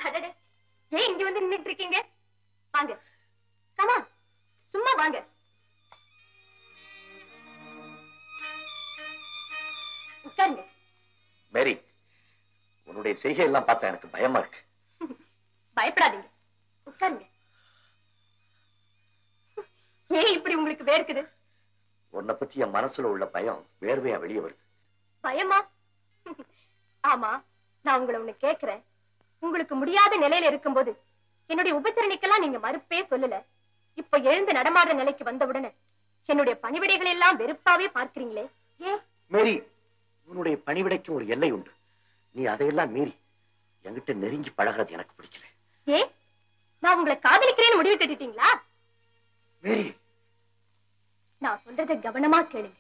அடடே, ஏன் இங்க வந்து நின்னுட்டு இருக்கீங்க? வாங்க, கமா, சும்மா வாங்க. உட்காருங்க. மேரி, உன்னுடைய செய்கை எல்லாம் பார்த்தா எனக்கு பயமா இருக்கு. பயப்படாதீங்க, உட்காருங்க. ஏன் இப்படி உங்களுக்கு வேர்க்குது? உன்னை பத்தி என் மனசுல உள்ள பயம் வேர்வையா வெளியே வருது. பயமா? ஆமா, நான் உங்களை ஒண்ணு கேக்குறேன். உங்களுக்கு முடியாத நிலையில இருக்கும்போது என்னுடைய உபச்சரணைக்கெல்லாம் நீங்க மறுப்பே சொல்லல. இப்ப எழுந்து நடமாடுற நிலைக்கு வந்தவுடனே என்னுடைய பணிவிடைகள் எல்லாம் வெறுப்பாவே பார்க்கிறீங்களே, ஏன்? மேரி, உன்னுடைய பணிவிடைக்கும் ஒரு எல்லை உண்டு. நீ அதையெல்லாம் மீறி என்கிட்ட நெருங்கி பழகிறது எனக்கு பிடிக்கல. ஏன், நான் உங்களை காதலிக்கிறேன்னு முடிவு கட்டிட்டீங்களா? மேரி, நான் சொல்றதை கவனமா கேளுங்க.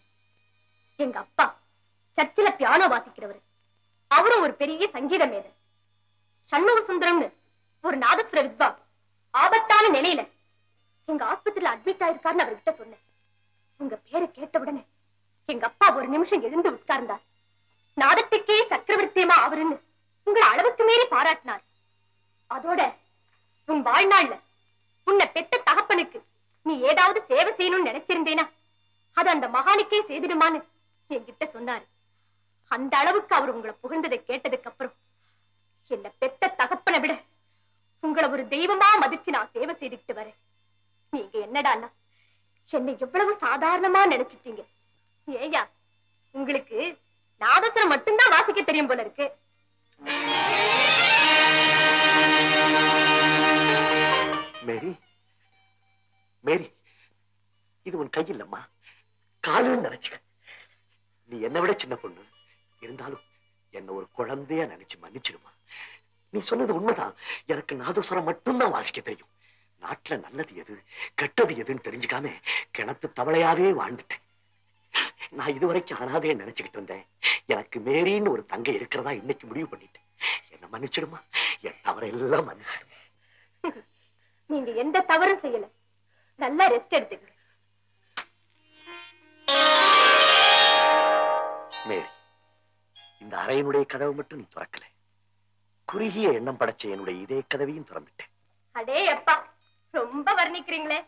எங்க அப்பா சர்ச்சில பியானோ வாசிக்கிறவர். அவரும் ஒரு பெரிய சங்கீத மேதை. சண்முக சுந்தரம்னு ஒரு நாதஸ்வர வித்வான் ஆபத்தான நிலையில எங்க ஆஸ்பத்திரியில அட்மிட் ஆயிருக்காருன்னு அவர்கிட்ட சொன்னேன். உங்க பேரை கேட்ட உடனே எங்க அப்பா ஒரு நிமிஷம் எழுந்து உட்கார்ந்தார். நாதத்துக்கே சக்கரவர்த்தியமா அவருன்னு உங்களை அளவுக்கு மீறி பாராட்டினார். அதோட உன் வாழ்நாள்ல உன்னை பெத்த தகப்பனுக்கு நீ ஏதாவது சேவை செய்யணும்னு நினைச்சிருந்தேனா அது அந்த மகானுக்கே செய்திடுமான்னு என்கிட்ட சொன்னாரு. அந்த அளவுக்கு அவர் உங்களை புகழ்ந்ததை கேட்டதுக்கு அப்புறம் என்ன பெத்த தகப்பனை விட உங்களை ஒரு தெய்வமா மதிச்சு நான் சேவை செய்துட்டு வரேன். நீங்க என்னடான்னா என்னை எவ்வளவு சாதாரணமா நினைச்சிட்டீங்க. ஏயா, உங்களுக்கு நாதஸ்வரம் மட்டும்தான் வாசிக்க தெரியும் போல இருக்கு. மேரி, மேரி, இது உன் கையில்லம்மா, காலுன்னு நினைச்சுக்க. நீ என்னை விட சின்ன பொண்ணு இருந்தாலும் என்ன ஒரு குழந்தையா நினைச்சு மன்னிச்சிடுமா. நீ சொன்னது உண்மைதான். எனக்கு நாதஸ்வரம் மட்டும்தான் வாசிக்க தெரியும். நாட்டுல நல்லது எது கெட்டது எதுன்னு தெரிஞ்சுக்காம கிணத்து தவளையாவே வாழ்ந்துட்டேன். நான் இதுவரைக்கும் அனாதையா நினைச்சுக்கிட்டு இருந்தேன். எனக்கு மேரின்னு ஒரு தங்கை இருக்கிறதா இன்னைக்கு முடிவு பண்ணிட்டேன். என்ன மன்னிச்சிடுமா, என் தவறையெல்லாம் மன்னிச்சிடுமா. நீங்க எந்த தவறும் செய்யல. நல்லா ரெஸ்ட் எடுத்துங்க. மேரி, இந்த அறையினுடைய கதவு மட்டும் நீ திறக்கல. குறுகிய எண்ணம் படைச்ச என்னுடைய இதே கதவையும் திறந்துட்டேன். அடே அப்பா, ரொம்ப வர்ணிக்கிறீங்களே.